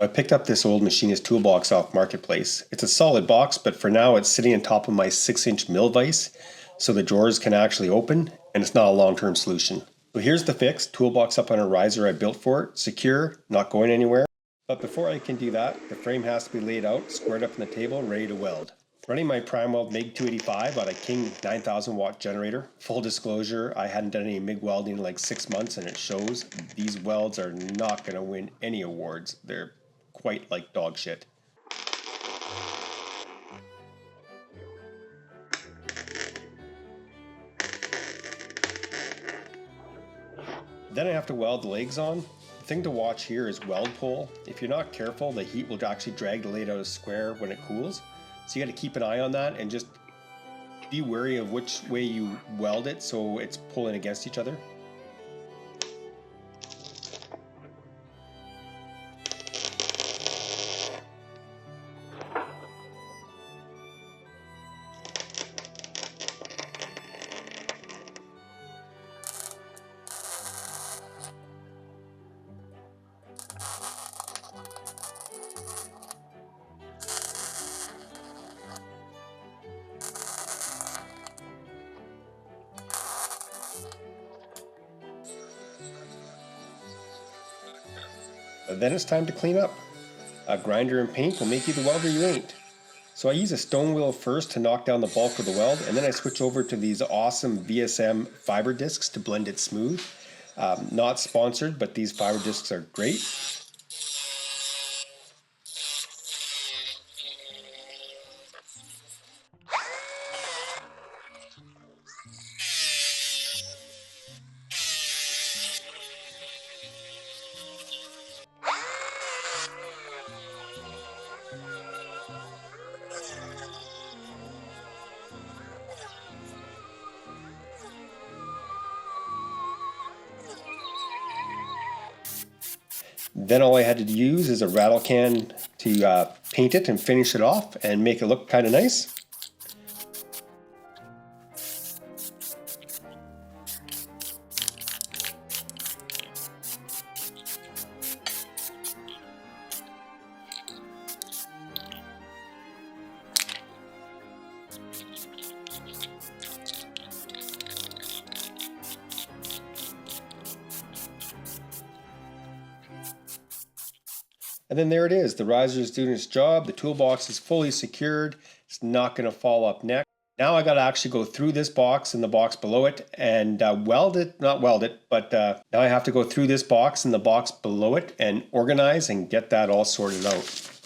I picked up this old machinist toolbox off Marketplace. It's a solid box, but for now it's sitting on top of my 6-inch mill vise, so the drawers can actually open, and it's not a long-term solution. So here's the fix. Toolbox up on a riser I built for it, secure, not going anywhere. But before I can do that, the frame has to be laid out, squared up on the table, ready to weld. Running my prime weld MIG 285 on a King 9000 watt generator. Full disclosure, I hadn't done any MIG welding in like 6 months, and it shows. These welds are not going to win any awards. They're quite like dog shit. Then I have to weld the legs on. The thing to watch here is weld pull. If you're not careful, the heat will actually drag the blade out of square when it cools. So you got to keep an eye on that and just be wary of which way you weld it so it's pulling against each other. Then it's time to clean up. A grinder and paint will make you the welder you ain't. So I use a stone wheel first to knock down the bulk of the weld, and then I switch over to these awesome VSM fiber discs to blend it smooth. Not sponsored, but these fiber discs are great. Then all I had to use is a rattle can to paint it and finish it off and make it look kind of nice. And then there it is. The riser is doing its job. The toolbox is fully secured. It's not going to fall up next. Now I got to actually go through this box and the box below it and weld it, not weld it, but now I have to go through this box and the box below it and organize and get that all sorted out.